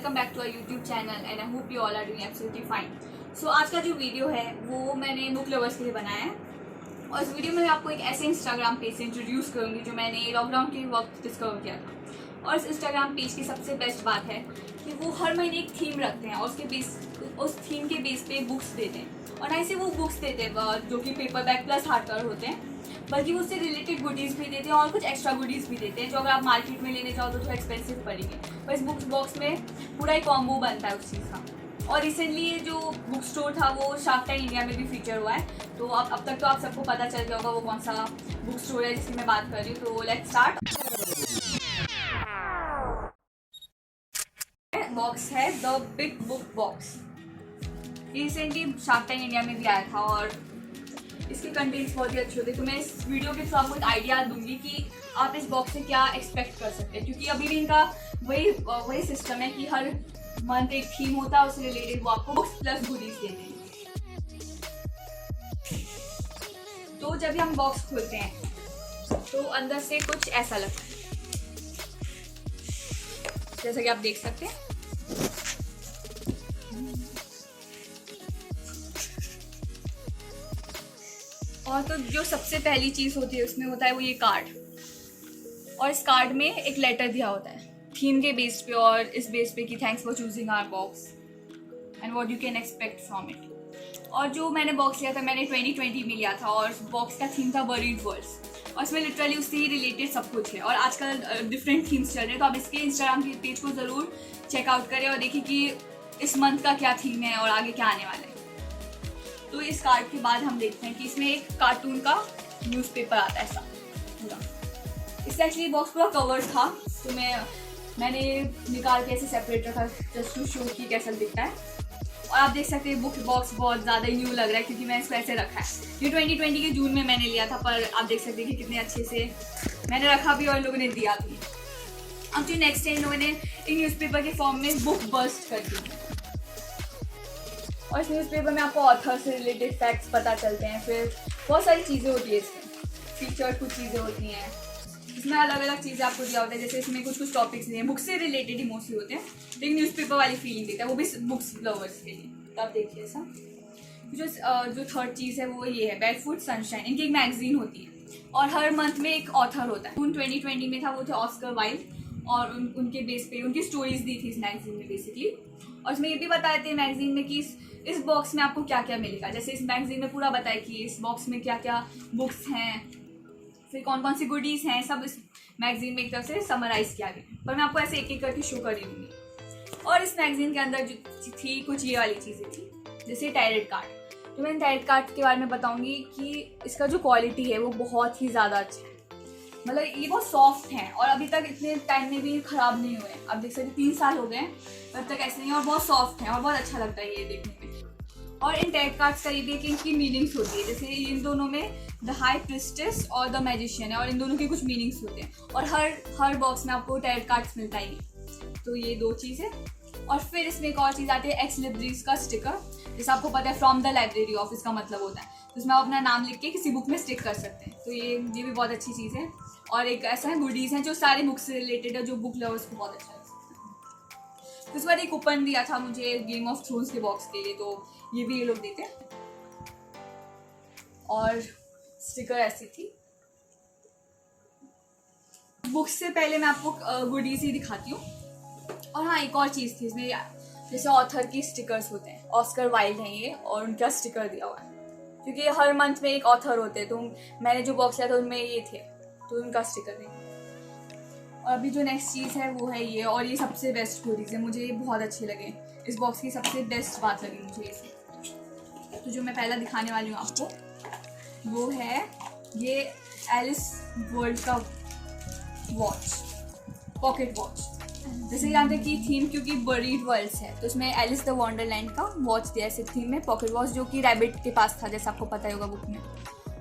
Welcome back to our YouTube channel and I hope you all are doing absolutely fine. So आज का जो video है वो मैंने बुक लवर्स के लिए बनाया है और इस वीडियो में मैं आपको एक ऐसे इंस्टाग्राम पेज से इंट्रोड्यूस करूँगी जो मैंने लॉकडाउन के वक्त डिस्कवर किया था। और इस इंस्टाग्राम पेज की सबसे बेस्ट बात है कि वो हर महीने एक थीम रखते हैं और उस थीम के बेस पे बुक्स देते हैं। और ना ही वो बुक्स देते हैं जो कि paper bag plus hard cover होते हैं, बल्कि उससे रिलेटेड गुडीज़ भी देते हैं और कुछ एक्स्ट्रा गुडीज़ भी देते हैं जो अगर आप मार्केट में लेने जाओ तो थोड़ा एक्सपेंसिव पड़ेंगे, पर इस बुक्स बॉक्स में पूरा ही कॉम्बो बनता है उस चीज़ का। और रिसेंटली ये जो बुक स्टोर था वो शार्क टैंक इंडिया में भी फीचर हुआ है, तो अब तक तो आप सबको पता चल गया होगा वो कौन सा बुक स्टोर है जिसकी मैं बात कर रही हूँ। तो लेट्स स्टार्ट। बॉक्स है the big book box. Recently shark tank India में भी आया था और इसके कंटेंट्स बहुत ही अच्छे होते हैं, तो मैं इस वीडियो के थ्रू आपको एक आइडिया दूंगी कि आप इस बॉक्स से क्या एक्सपेक्ट कर सकते हैं, क्योंकि अभी भी इनका वही सिस्टम है कि हर मंथ एक थीम होता है, उससे रिलेटेड वो आपको बुक्स प्लस गुडीज देते हैं। तो जब भी हम बॉक्स खोलते हैं तो अंदर से कुछ ऐसा लगता है, जैसा कि आप देख सकते हैं। और तो जो सबसे पहली चीज़ होती है उसमें होता है वो ये कार्ड, और इस कार्ड में एक लेटर दिया होता है थीम के बेस पे और इस बेस पे कि thanks for choosing our box and what you can expect from it. और जो मैंने बॉक्स लिया था मैंने 2020 में लिया था और बॉक्स का थीम था बरीड वर्ल्ड्स और इसमें लिटरली उससे ही रिलेटेड सब कुछ है। और आजकल डिफरेंट थीम्स चल रहे हैं, तो आप इसके इंस्टाग्राम के पेज को ज़रूर चेकआउट करें और देखिए कि इस मंथ का क्या थीम है और आगे क्या आने वाला है। तो इस कार्ड के बाद हम देखते हैं कि इसमें एक कार्टून का न्यूज़पेपर आता है ऐसा पूरा। इससे एक्चुअली बॉक्स पूरा कवर था, तो मैंने निकाल के ऐसे सेपरेट रखा जस्ट टू शो कि कैसा दिखता है। और आप देख सकते हैं बुक बॉक्स बहुत ज़्यादा ही न्यू लग रहा है क्योंकि मैं इसको ऐसे रखा है। ये 2020 के जून में मैंने लिया था, पर आप देख सकते हैं कि कितने अच्छे से मैंने रखा भी और इन लोगों ने दिया भी। अब जो नेक्स्ट है इन लोगों ने एक न्यूज़पेपर के फॉर्म में बुक बस्ट कर दी और इस न्यूज़पेपर में आपको ऑथर से रिलेटेड फैक्ट्स पता चलते हैं। फिर बहुत सारी चीज़ें होती है इसमें, फीचर कुछ चीज़ें होती हैं, इसमें अलग अलग चीज़ें आपको दिया होता है। जैसे इसमें कुछ टॉपिक्स दिए हैं बुक से रिलेटेड ही मोस्टली होते हैं, लेकिन न्यूज़पेपर वाली फीलिंग देता है, वो भी बुक्स लवर्स के लिए। तो आप देखिए ऐसा। जो थर्ड चीज़ है वो ये है बैरेफुट सनशाइन। इनकी एक मैगजीन होती है और हर मंथ में एक ऑथर होता है। जून 2020 में था वो थे ऑस्कर वाइल्ड और उनके बेस पे उनकी स्टोरीज दी थी इस मैगजीन में बेसिकली। और इसमें ये भी बताए थे मैगजीन में कि इस बॉक्स में आपको क्या क्या मिलेगा। जैसे इस मैगजीन में पूरा बताया कि इस बॉक्स में क्या क्या बुक्स हैं, फिर कौन कौन सी गुडीज़ हैं, सब इस मैगजीन में एक तरफ से समराइज़ किया गया। पर मैं आपको ऐसे एक एक करके शो कर रही हूँ। और इस मैगजीन के अंदर जो थी कुछ ये वाली चीज़ें थी, जैसे टैरेट कार्ड। तो मैं टैरेट कार्ड के बारे में बताऊँगी कि इसका जो क्वालिटी है वो बहुत ही ज़्यादा अच्छा है। मतलब ये बहुत सॉफ्ट हैं और अभी तक इतने टाइम में भी ख़राब नहीं हुए। अब देख सकते 3 साल हो गए हैं, तब तक ऐसे नहीं, और बहुत सॉफ्ट हैं और बहुत अच्छा लगता है ये देखने में। और इन टैरेट कार्ड्स का ये भी है कि इनकी मीनिंग्स होती है। जैसे इन दोनों में द हाई प्रिस्टेस और द मैजिशियन है और इन दोनों के कुछ मीनिंग्स होते हैं और हर बॉक्स में आपको टैरेट कार्ड्स मिलता ही है। तो ये 2 चीज़ है। और फिर इसमें एक और चीज़ आती है एक्स लिब्रिस का स्टिकर। जैसे आपको पता है फ्रॉम द लाइब्रेरी ऑफ इसका मतलब होता है, तो इसमें आप अपना नाम लिख के किसी बुक में स्टिक कर सकते हैं। तो ये भी बहुत अच्छी चीज़ है। और एक ऐसा है गुडीज़ हैं जो सारे बुक से रिलेटेड है, जो बुक लवर्स को बहुत अच्छा लगता है। तो इस बार एक कूपन दिया था मुझे गेम ऑफ थ्रोन्स के बॉक्स के लिए, तो ये भी ये लोग देते हैं। और स्टिकर ऐसी थी। बुक्स से पहले मैं आपको गुडीज़ ही दिखाती हूँ। और हाँ, एक और चीज़ थी इसमें, जैसे ऑथर की स्टिकर्स होते हैं, ऑस्कर वाइल्ड हैं ये और उनका स्टिकर दिया हुआ है क्योंकि हर मंथ में एक ऑथर होते हैं। तो मैंने जो बॉक्स लिया था उनमें ये थे, तो उनका स्टिकर नहीं। और अभी जो नेक्स्ट चीज़ है वो है ये, और ये सबसे बेस्ट गुडीज़ है, मुझे ये बहुत अच्छे लगे। इस बॉक्स की सबसे बेस्ट बात लगी मुझे ये। तो जो मैं पहला दिखाने वाली हूँ आपको वो है ये एलिस वर्ल्ड का वॉच, पॉकेट वॉच। जैसे कि जानते हैं कि थीम क्योंकि बरीड वर्ल्ड्स है, तो इसमें एलिस द वंडरलैंड का वॉच दिया है थीम में, पॉकेट वॉच, जो कि रैबिट के पास था जैसे आपको पता ही होगा बुक में।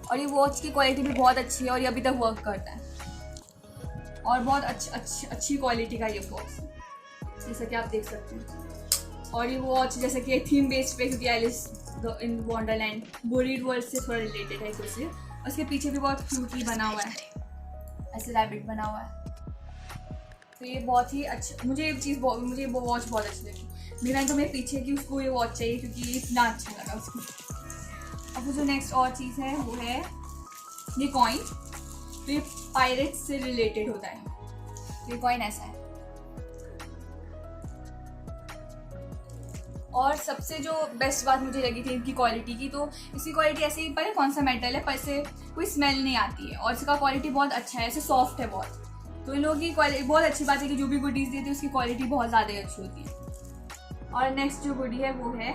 और ये वॉच की क्वालिटी भी बहुत अच्छी है और ये अभी तक वर्क करता है और बहुत अच्छी क्वालिटी का ये वॉच है, जैसा कि आप देख सकते हैं। और ये वॉच जैसे कि थीम बेस्ड पे, क्योंकि Alice in Wonderland buried world से थोड़ा रिलेटेड है, तो इसलिए उसके पीछे भी बहुत क्यूटली बना हुआ है, ऐसे रैबिट बना हुआ है। तो ये बहुत ही अच्छा, मुझे मुझे वो वॉच बहुत अच्छी लगी। मेरा तो मेरे पीछे की उसको ये वॉच चाहिए क्योंकि ये इतना अच्छा लगा उसको। अब जो नेक्स्ट और चीज़ है वो है ये कॉइन। तो ये पायरेट्स से रिलेटेड होता है। ये कॉइन ऐसा है। और सबसे जो बेस्ट बात मुझे लगी थी इनकी क्वालिटी की, तो इसकी क्वालिटी ऐसे ही, पर कौन सा मेटल है पर इससे कोई स्मेल नहीं आती है और इसका क्वालिटी बहुत अच्छा है, ऐसे सॉफ्ट है बहुत। तो इन लोगों की क्वालिटी बहुत अच्छी बात है कि जो भी गुडीज़ देती है उसकी क्वालिटी बहुत ज़्यादा ही अच्छी होती है। और नेक्स्ट जो गुडी है वो है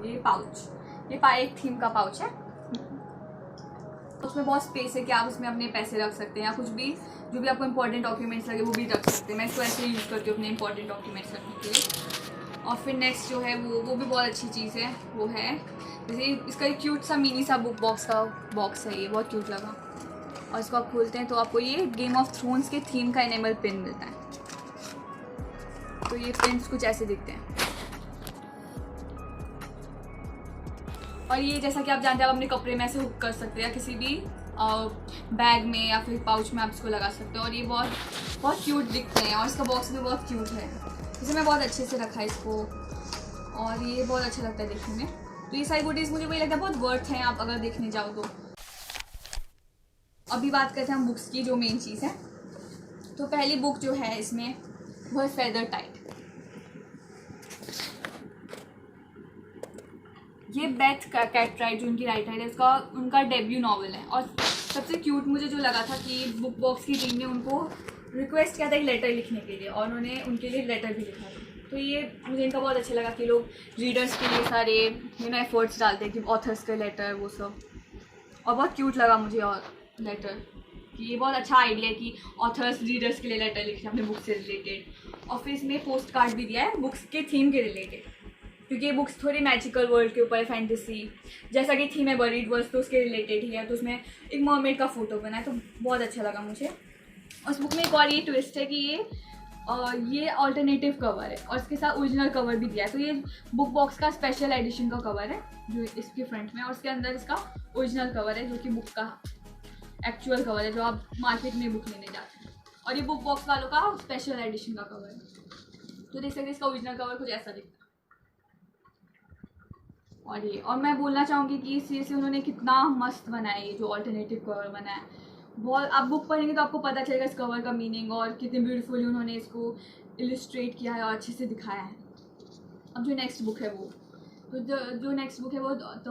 ये पाउच। ये पायरेट थीम का पाउच है। उसमें बहुत स्पेस है कि आप उसमें अपने पैसे रख सकते हैं या कुछ भी जो भी आपको इंपॉर्टेंट डॉक्यूमेंट्स लगे वो भी रख सकते हैं। मैं इसको ऐसे यूज़ करती हूँ अपने इंपॉर्टेंट डॉक्यूमेंट्स रखने के लिए। और फिर नेक्स्ट जो है वो भी बहुत अच्छी चीज़ है, वो है जैसे इसका एक क्यूट सा मिनी सा बुक बॉक्स का बॉक्स है। ये बहुत क्यूट लगा। और इसको आप खोलते हैं तो आपको ये गेम ऑफ थ्रोन्स के थीम का एनेमल पिन मिलता है। तो ये पिन्स कुछ ऐसे दिखते हैं। और ये जैसा कि आप जानते हैं आप अपने कपड़े में ऐसे हुक कर सकते हैं या किसी भी बैग में या फिर पाउच में आप इसको लगा सकते हो। और ये बहुत बहुत क्यूट दिखते हैं और इसका बॉक्स भी बहुत क्यूट है। जैसे मैं बहुत अच्छे से रखा है इसको और ये बहुत अच्छा लगता है देखने में। तो ये सारी गुडीज़ मुझे वही लगता है बहुत वर्थ हैं आप अगर देखने जाओ तो। अभी बात करते हैं हम बुक्स की, जो मेन चीज़ है। तो पहली बुक जो है इसमें वो है फेदर टाइड। ये बेथ कैटराइट जो उनकी राइटर है उसका उनका डेब्यू नॉवल है। और सबसे क्यूट मुझे जो लगा था कि बुक बॉक्स की टीम ने उनको रिक्वेस्ट किया था एक लेटर लिखने के लिए और उन्होंने उनके लिए लेटर भी लिखा था। तो ये मुझे इनका बहुत अच्छा लगा कि लोग रीडर्स के लिए सारे एफर्ट्स डालते हैं कि ऑथर्स के लेटर वो सब। और बहुत क्यूट लगा मुझे और लेटर कि ये बहुत अच्छा आइडिया है कि ऑथर्स रीडर्स के लिए लेटर लिखें अपने बुक से रिलेटेड। और फिर इसमें पोस्ट कार्ड भी दिया है बुक्स के थीम के रिलेटेड, क्योंकि ये बुक्स थोड़ी मैजिकल वर्ल्ड के ऊपर है, फैंटेसी जैसा कि थीम है बरीड वर्ल्ड तो उसके रिलेटेड ही है। तो उसमें एक मरमेड का फोटो बना है तो बहुत अच्छा लगा मुझे। उस बुक में एक और ये ट्विस्ट है कि ये ऑल्टरनेटिव कवर है और इसके साथ ओरिजिनल कवर भी दिया है। तो ये बुक बॉक्स का स्पेशल एडिशन का कवर है जो इसके फ्रंट में, और उसके अंदर इसका ओरिजिनल कवर है जो कि बुक का एक्चुअल कवर है जो आप मार्केट में बुक लेने जाते हैं। और ये बुक बॉक्स वालों का स्पेशल एडिशन का कवर है। तो देख सकते हैं इसका ओरिजिनल कवर कुछ ऐसा दिखता है। और मैं बोलना चाहूँगी कि इस चीज़ से उन्होंने कितना मस्त बनाया ये जो ऑल्टरनेटिव कवर बनाया है। बहुत आप बुक पढ़ेंगे तो आपको पता चलेगा इस कवर का मीनिंग और कितने ब्यूटीफुली उन्होंने इसको इलस्ट्रेट किया है और अच्छे से दिखाया है। अब जो नेक्स्ट बुक है वो जो नेक्स्ट बुक है वो the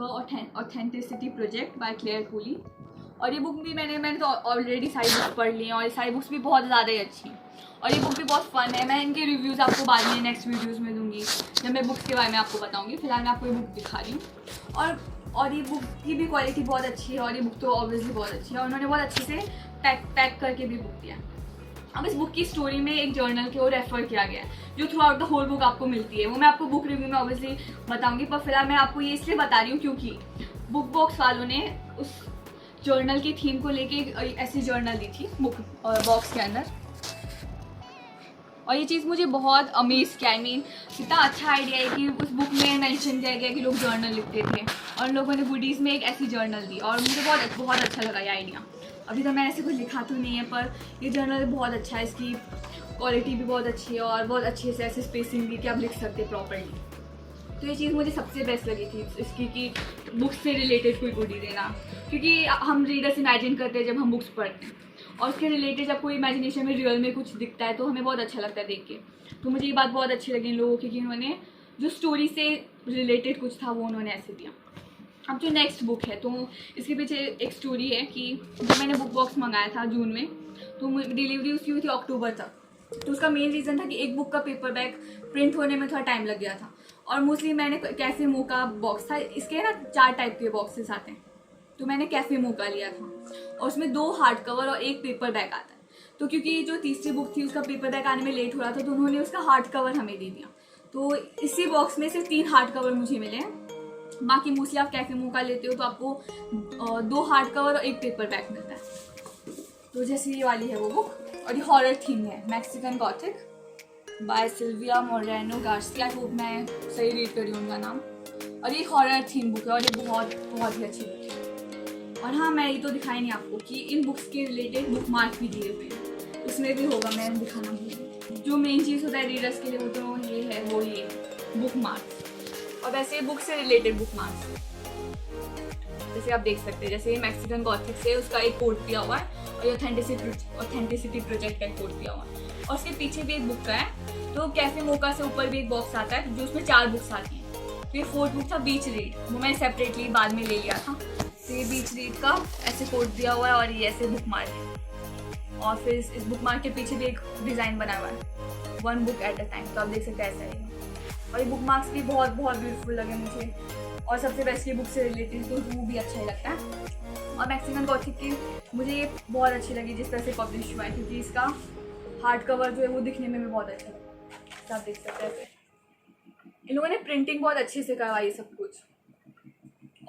authenticity project by Claire Cooley. और ये बुक भी मैंने तो ऑलरेडी सारी बुक्स पढ़ ली हैं और ये सारी बुक्स भी बहुत ज़्यादा ही अच्छी हैं और ये बुक भी बहुत फ़न है। मैं इनके रिव्यूज़ आपको बाद में नेक्स्ट वीडियोज़ में दूँगी जब मैं बुक्स के बारे में आपको बताऊँगी। फिलहाल मैं आपको ये बुक दिखा रही हूँ। और ये बुक की भी क्वालिटी बहुत अच्छी है और ये बुक तो ऑब्वियसली बहुत अच्छी है और उन्होंने बहुत अच्छे से पैक करके भी बुक दिया। अब इस बुक की स्टोरी में एक जर्नल की ओर रेफर किया गया है जो throughout the whole book आपको मिलती है। वो मैं आपको बुक रिव्यू में ऑब्वियसली बताऊँगी, पर फिलहाल मैं आपको ये इसलिए बता रही हूँ क्योंकि बुक बॉक्स वालों ने उस जर्नल की थीम को लेके ऐसी जर्नल दी थी बुक बॉक्स के अंदर। और ये चीज़ मुझे बहुत अमेज किया। कितना अच्छा आइडिया है कि उस बुक में मेंशन किया गया कि लोग जर्नल लिखते थे और लोगों ने गुडीज़ में एक ऐसी जर्नल दी और मुझे बहुत अच्छा लगा ये आइडिया। अभी तो मैं ऐसे कुछ लिखा तो नहीं है पर ये जर्नल बहुत अच्छा है, इसकी क्वालिटी भी बहुत अच्छी है और बहुत अच्छे से ऐसे स्पेसिंग भी कि आप लिख सकते प्रॉपरली। तो ये चीज़ मुझे सबसे बेस्ट लगी थी इसकी कि बुक्स से रिलेटेड कोई गुडी देना, क्योंकि हम रीडर्स इमेजिन करते हैं जब हम बुक्स पढ़ते हैं और उसके रिलेटेड जब कोई इमेजिनेशन में रियल में कुछ दिखता है तो हमें बहुत अच्छा लगता है देख के। तो मुझे ये बात बहुत अच्छी लगी इन लोगों की कि उन्होंने जो स्टोरी से रिलेटेड कुछ था वो उन्होंने ऐसे दिया। अब जो नेक्स्ट बुक है तो इसके पीछे एक स्टोरी है कि जब मैंने बुक बॉक्स मंगाया था जून में तो डिलीवरी उसकी हुई थी अक्टूबर तक। तो उसका मेन रीज़न था कि एक बुक का पेपर बैग प्रिंट होने में थोड़ा टाइम लग गया था और मोस्टली मैंने कैफ़े मो का बॉक्स था, इसके ना 4 टाइप के बॉक्सेस आते हैं तो मैंने कैफ़े मो का लिया था और उसमें 2 हार्ड कवर और 1 पेपर बैग आता है। तो क्योंकि जो तीसरी बुक थी उसका पेपर बैग आने में लेट हो रहा था तो उन्होंने उसका हार्ड कवर हमें दे दिया। तो इसी बॉक्स में सिर्फ 3 हार्ड कवर मुझे मिले हैं। बाकी मोस्टली आप कैफ़े मो का लेते हो तो आपको 2 हार्ड कवर और 1 पेपर बैग मिलता है। तो जैसे ये वाली है वो बुक और ये हॉरर थीम है, Mexican Gothic by Silvia Moreno Garcia. Hope मैं सही रीड कर रही हूँ उनका नाम। और ये हॉरर थीम बुक है और ये बहुत ही अच्छी बुक है। और हाँ, मैं ये तो दिखाई नहीं आपको कि इन बुक्स के रिलेटेड बुक मार्क भी दिए हुए हैं, उसमें भी होगा, मैं दिखाना भूल। जो मेन चीज़ होता है रीडर्स के लिए वो तो ये है, वो ये बुक मार्क्स। और वैसे बुक से रिलेटेड बुक मार्क्स जैसे आप देख सकते हैं, जैसे ये मैक्सिकन गॉथिक से उसका एक कोड दिया हुआ है और ये ऑथेंटिसिटी प्रोजेक्ट का एक कोड दिया हुआ है और उसके पीछे भी एक बुक का है। तो कैफे मोका से ऊपर भी एक बॉक्स आता है जो उसमें 4 बुक्स आती हैं। तो ये 4th बुक था बीच रीड, वो मैंने सेपरेटली बाद में ले लिया था। तो ये बीच रीड का ऐसे कोड दिया हुआ है और ये ऐसे बुक मार्क है और फिर इस बुक मार्क के पीछे भी एक डिज़ाइन बना हुआ है, 1 बुक एट अ टाइम। तो आप देख सकते हैं ऐसा है और ये बुक मार्क्स भी बहुत बहुत ब्यूटीफुल लगे मुझे। और सबसे बेस्ट ये बुक से रिलेटेड तो वो भी अच्छा ही लगता है। और मैक्सिकन गॉथिक की मुझे ये बहुत अच्छी लगी जिस तरह से पब्लिश हुआ है, क्योंकि इसका हार्ड कवर जो है वो दिखने में भी बहुत अच्छा लगता है। आप देख सकते हैं इन लोगों ने प्रिंटिंग बहुत अच्छे से करवाई सब कुछ।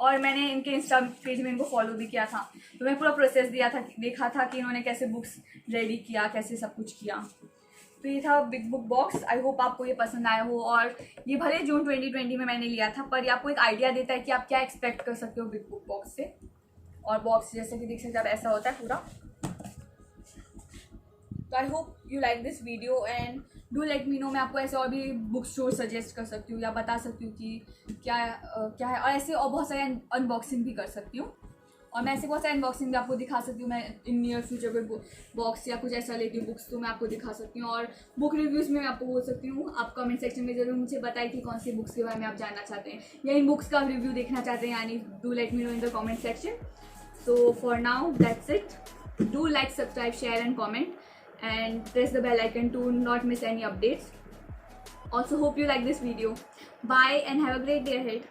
और मैंने इनके इंस्टा पेज में इनको फॉलो भी किया था, तो मैं पूरा प्रोसेस देखा था कि इन्होंने कैसे बुक्स रेडी किया, कैसे सब कुछ किया। तो ये था big book box. I hope आपको ये पसंद आया हो। और ये भले जून 2020 में मैंने लिया था, पर ये आपको एक आइडिया देता है कि आप क्या एक्सपेक्ट कर सकते हो बिग बुक बॉक्स से। और बॉक्स जैसे कि देख सकते हैं आप ऐसा होता है पूरा। तो आई hope you like this video and do let me know. मैं आपको ऐसे और भी बुक स्टोर सजेस्ट कर सकती हूँ या बता सकती हूँ कि क्या है। और ऐसे और बहुत सारे अनबॉक्सिंग भी कर सकती हूँ और मैं ऐसे बहुत सारे अनबॉक्सिंग भी आपको दिखा सकती हूँ। मैं इन नियर फ्यूचर पे बॉक्स या कुछ ऐसा लेती हूँ बुक्स, तो मैं आपको दिखा सकती हूँ। और बुक रिव्यूज़ में मैं आपको बोल सकती हूँ। आप कमेंट सेक्शन में ज़रूर मुझे बताएं कि कौन सी बुक्स के बारे में आप जानना चाहते हैं या इन बुक्स का रिव्यू देखना चाहते हैं, यानी do let me know in the comment section. So for now that's it. Do like, subscribe, share and comment and press the bell icon to not miss any updates. Also hope you like this video. Bye and have a great day ahead.